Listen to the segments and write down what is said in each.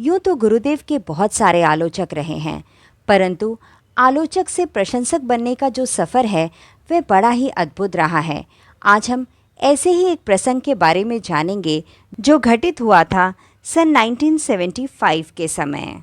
यूं तो गुरुदेव के बहुत सारे आलोचक रहे हैं, परंतु आलोचक से प्रशंसक बनने का जो सफ़र है वह बड़ा ही अद्भुत रहा है। आज हम ऐसे ही एक प्रसंग के बारे में जानेंगे जो घटित हुआ था सन 1975 के समय।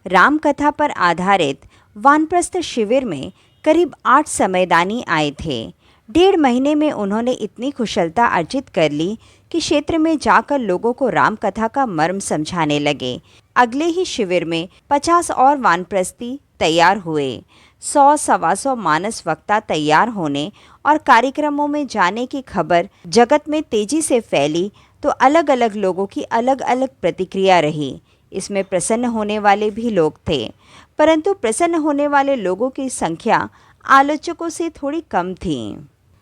राम कथा पर आधारित वानप्रस्थ शिविर में करीब 8 समयदानी आए थे। 1.5 महीने में उन्होंने इतनी कुशलता अर्जित कर ली कि क्षेत्र में जाकर लोगों को राम कथा का मर्म समझाने लगे। अगले ही शिविर में 50 और वानप्रस्थी तैयार हुए। 100-125 मानस वक्ता तैयार होने और कार्यक्रमों में जाने की खबर जगत में तेजी से फैली तो अलग अलग लोगों की अलग अलग प्रतिक्रिया रही। इसमें प्रसन्न होने वाले भी लोग थे, परंतु प्रसन्न होने वाले लोगों की संख्या आलोचकों से थोड़ी कम थी।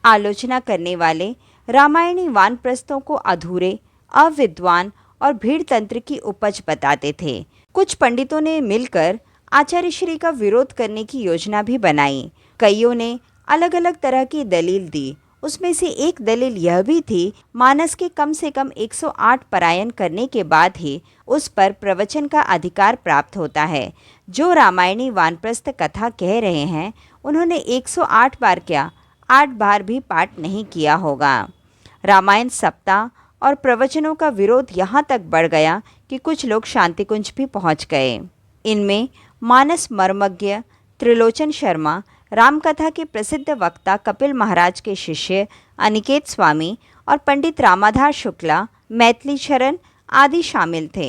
आलोचना करने वाले रामायणी वानप्रस्थों को अधूरे, अविद्वान और भीड़ तंत्र की उपज बताते थे। कुछ पंडितों ने मिलकर आचार्य श्री का विरोध करने की योजना भी बनाई। कईयों ने अलग अलग तरह की दलील दी। उसमें से एक दलील यह भी थी, मानस के कम से कम 108 परायण करने के बाद ही उस पर प्रवचन का अधिकार प्राप्त होता है। जो रामायणी वानप्रस्थ कथा कह रहे हैं, उन्होंने 108 बार क्या 8 बार भी पाठ नहीं किया होगा। रामायण सप्ताह और प्रवचनों का विरोध यहाँ तक बढ़ गया कि कुछ लोग शांतिकुंज भी पहुँच गए। इनमें मानस मर्मज्ञ त्रिलोचन शर्मा, रामकथा के प्रसिद्ध वक्ता कपिल महाराज के शिष्य अनिकेत स्वामी और पंडित रामाधार शुक्ला, मैथिली शरण आदि शामिल थे।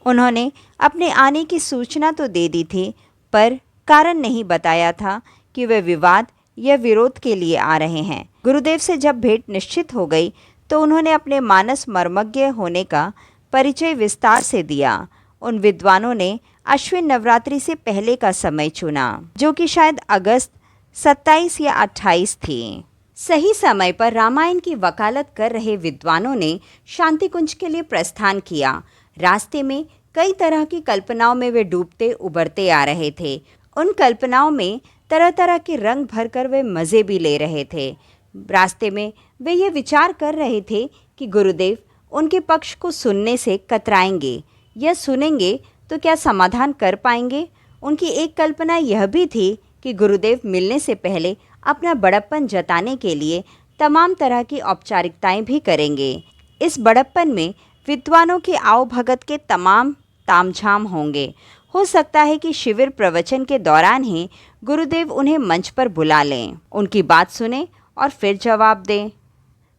उन्होंने अपने आने की सूचना तो दे दी थी, पर कारण नहीं बताया था कि वे विवाद या विरोध के लिए आ रहे हैं। गुरुदेव से जब भेंट निश्चित हो गई तो उन्होंने अपने मानस मर्मज्ञ होने का परिचय विस्तार से दिया। उन विद्वानों ने अश्विन नवरात्रि से पहले का समय चुना, जो कि शायद अगस्त 27 या 28 थी। सही समय पर रामायण की वकालत कर रहे विद्वानों ने शांतिकुंज के लिए प्रस्थान किया। रास्ते में कई तरह की कल्पनाओं में वे डूबते उबरते आ रहे थे। उन कल्पनाओं में तरह तरह के रंग भरकर वे मज़े भी ले रहे थे। रास्ते में वे ये विचार कर रहे थे कि गुरुदेव उनके पक्ष को सुनने से कतराएंगे या सुनेंगे तो क्या समाधान कर पाएंगे। उनकी एक कल्पना यह भी थी कि गुरुदेव मिलने से पहले अपना बड़प्पन जताने के लिए तमाम तरह की औपचारिकताएं भी करेंगे। इस बड़प्पन में विद्वानों के आओ भगत के तमाम तामझाम होंगे। हो सकता है कि शिविर प्रवचन के दौरान ही गुरुदेव उन्हें मंच पर बुला लें, उनकी बात सुने और फिर जवाब दें।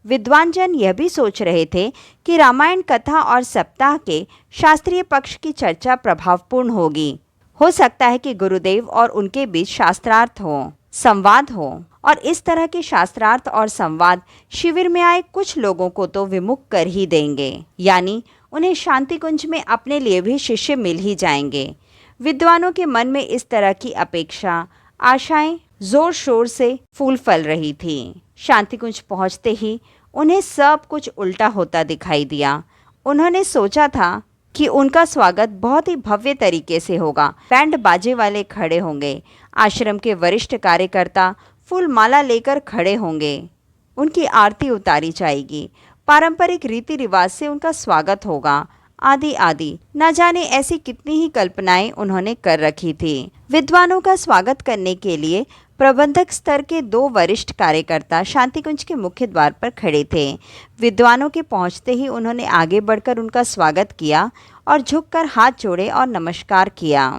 विद्वान जन यह भी सोच रहे थे कि रामायण कथा और सप्ताह के शास्त्रीय पक्ष की चर्चा प्रभावपूर्ण होगी। हो सकता है कि गुरुदेव और उनके बीच शास्त्रार्थ हो, संवाद हो, और इस तरह के शास्त्रार्थ और संवाद शिविर में आए कुछ लोगों को तो विमुख कर ही देंगे, यानी उन्हें शांतिकुंज में अपने लिए भी शिष्य मिल ही जाएंगे। विद्वानों के मन में इस तरह की अपेक्षा, आशाएं जोर शोर से फूल फल रही थी। शांतिकुंज पहुंचते ही उन्हें सब कुछ उल्टा होता दिखाई दिया। उन्होंने सोचा था कि उनका स्वागत बहुत ही भव्य तरीके से होगा। बैंड बाजे वाले खड़े होंगे, आश्रम के वरिष्ठ कार्यकर्ता फूल माला लेकर खड़े होंगे, उनकी आरती उतारी जाएगी, पारंपरिक रीति रिवाज से उनका स्वागत होगा, आदि आदि। न जाने ऐसी कितनी ही कल्पनाएं उन्होंने कर रखी थी। विद्वानों का स्वागत करने के लिए प्रबंधक स्तर के 2 वरिष्ठ कार्यकर्ता शांतिकुंज के मुख्य द्वार पर खड़े थे। विद्वानों के पहुंचते ही उन्होंने आगे बढ़कर उनका स्वागत किया और झुककर हाथ जोड़े और नमस्कार किया।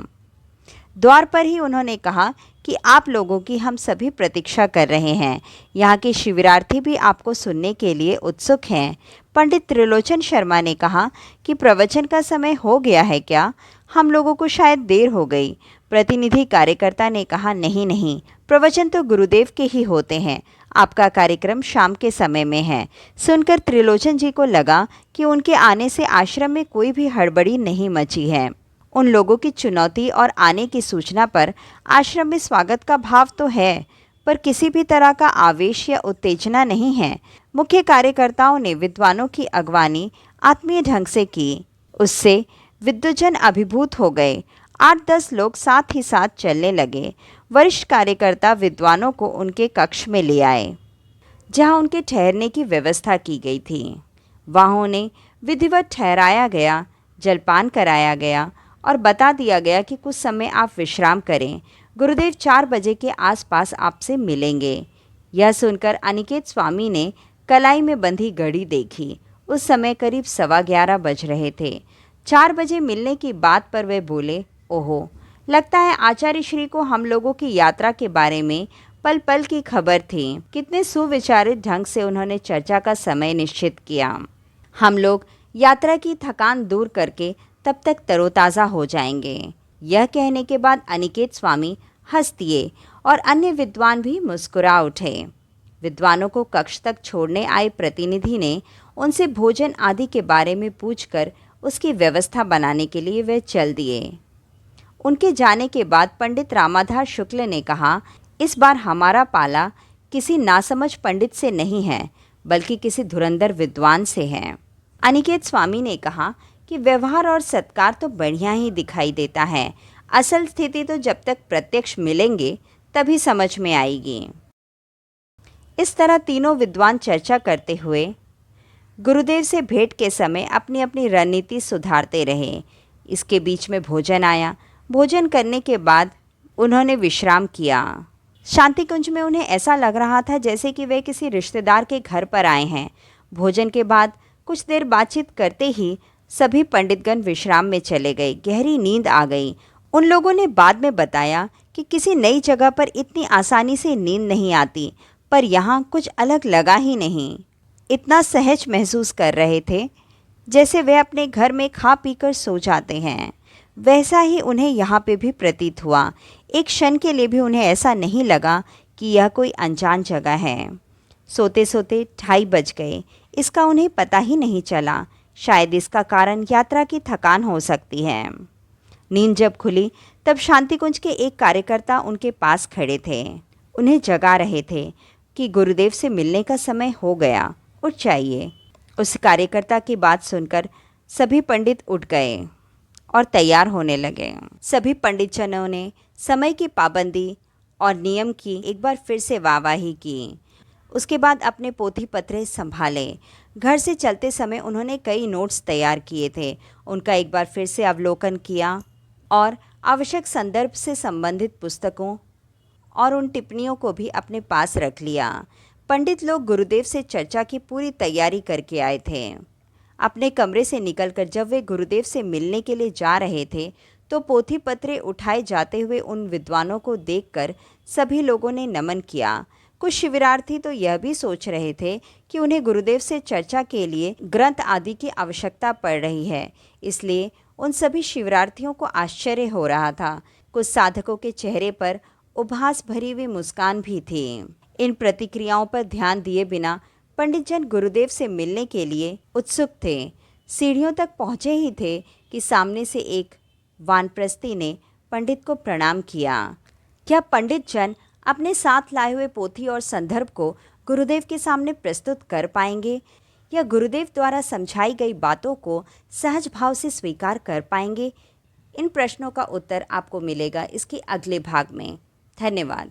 द्वार पर ही उन्होंने कहा कि आप लोगों की हम सभी प्रतीक्षा कर रहे हैं। यहाँ के शिविरार्थी भी आपको सुनने के लिए उत्सुक हैं। पंडित त्रिलोचन शर्मा ने कहा कि प्रवचन का समय हो गया है क्या? हम लोगों को शायद देर हो गई। प्रतिनिधि कार्यकर्ता ने कहा, नहीं नहीं, प्रवचन तो गुरुदेव के ही होते हैं। आपका कार्यक्रम शाम के समय में है। सुनकर त्रिलोचन जी को लगा कि उनके आने से आश्रम में कोई भी हड़बड़ी नहीं मची है। उन लोगों की चुनौती और आने की सूचना पर आश्रम में स्वागत का भाव तो है, पर किसी भी तरह का आवेश या उत्तेजना नहीं है। मुख्य कार्यकर्ताओं ने विद्वानों की अगवानी आत्मीय ढंग से की। उससे विद्वजन अभिभूत हो गए। 8-10 लोग साथ ही साथ चलने लगे। वरिष्ठ कार्यकर्ता विद्वानों को उनके कक्ष में ले आए, जहां उनके ठहरने की व्यवस्था की गई थी। वहां उन्हें विधिवत ठहराया गया, जलपान कराया गया और बता दिया गया कि कुछ समय आप विश्राम करें। गुरुदेव 4 बजे के आसपास आपसे मिलेंगे। यह सुनकर अनिकेत स्वामी ने कलाई में बंधी घड़ी देखी। उस समय करीब 11:15 बज रहे थे। 4 बजे मिलने की बात पर वे बोले, ओहो, लगता है आचार्य श्री को हम लोगों की यात्रा के बारे में पल पल की खबर थी। कितने सुविचारित ढंग से उन्होंने चर्चा का समय निश्चित किया। हम लोग यात्रा की थकान दूर करके तब तक तरोताज़ा हो जाएंगे। यह कहने के बाद अनिकेत स्वामी हंस दिए और अन्य विद्वान भी मुस्कुरा उठे। विद्वानों को कक्ष तक छोड़ने आए प्रतिनिधि ने उनसे भोजन आदि के बारे में पूछकर उसकी व्यवस्था बनाने के लिए वे चल दिए। उनके जाने के बाद पंडित रामाधार शुक्ल ने कहा, इस बार हमारा पाला किसी नासमझ पंडित से नहीं है, बल्कि किसी धुरंधर विद्वान से है। अनिकेत स्वामी ने कहा कि व्यवहार और सत्कार तो बढ़िया ही दिखाई देता है, असल स्थिति तो जब तक प्रत्यक्ष मिलेंगे तभी समझ में आएगी। इस तरह तीनों विद्वान चर्चा करते हुए गुरुदेव से भेंट के समय अपनी अपनी रणनीति सुधारते रहे। इसके बीच में भोजन आया। भोजन करने के बाद उन्होंने विश्राम किया। शांति कुंज में उन्हें ऐसा लग रहा था जैसे कि वे किसी रिश्तेदार के घर पर आए हैं। भोजन के बाद कुछ देर बातचीत करते ही सभी पंडितगण विश्राम में चले गए। गहरी नींद आ गई। उन लोगों ने बाद में बताया कि किसी नई जगह पर इतनी आसानी से नींद नहीं आती, पर यहाँ कुछ अलग लगा ही नहीं। इतना सहज महसूस कर रहे थे जैसे वे अपने घर में खा पीकर सो जाते हैं। वैसा ही उन्हें यहाँ पे भी प्रतीत हुआ। एक क्षण के लिए भी उन्हें ऐसा नहीं लगा कि यह कोई अनजान जगह है। सोते सोते 2:30 बज गए। इसका उन्हें पता ही नहीं चला। शायद इसका कारण यात्रा की थकान हो सकती है। नींद जब खुली तब शांतिकुंज के एक कार्यकर्ता उनके पास खड़े थे। उन्हें जगा रहे थे कि गुरुदेव से मिलने का समय हो गया, उठ जाइए। उस कार्यकर्ता की बात सुनकर सभी पंडित उठ गए और तैयार होने लगे। सभी पंडितजनों ने समय की पाबंदी और नियम की एक बार फिर से वाहवाही की। उसके बाद अपने पोथी पत्रे संभाले। घर से चलते समय उन्होंने कई नोट्स तैयार किए थे। उनका एक बार फिर से अवलोकन किया और आवश्यक संदर्भ से संबंधित पुस्तकों और उन टिप्पणियों को भी अपने पास रख लिया। पंडित लोग गुरुदेव से चर्चा की पूरी तैयारी करके आए थे। अपने कमरे से निकलकर जब वे गुरुदेव से मिलने के लिए जा रहे थे तो पोथी पत्रे उठाए जाते हुए उन विद्वानों को देखकर सभी लोगों ने नमन किया। कुछ शिविरार्थी तो यह भी सोच रहे थे कि उन्हें गुरुदेव से चर्चा के लिए ग्रंथ आदि की आवश्यकता पड़ रही है, इसलिए उन सभी शिविरार्थियों को आश्चर्य हो रहा था। कुछ साधकों के चेहरे पर उपहास भरी हुई मुस्कान भी थी। इन प्रतिक्रियाओं पर ध्यान दिए बिना पंडित जन गुरुदेव से मिलने के लिए उत्सुक थे। सीढ़ियों तक पहुँचे ही थे कि सामने से एक वानप्रस्थी ने पंडित को प्रणाम किया। क्या पंडित जन अपने साथ लाए हुए पोथी और संदर्भ को गुरुदेव के सामने प्रस्तुत कर पाएंगे या गुरुदेव द्वारा समझाई गई बातों को सहज भाव से स्वीकार कर पाएंगे? इन प्रश्नों का उत्तर आपको मिलेगा इसके अगले भाग में। धन्यवाद।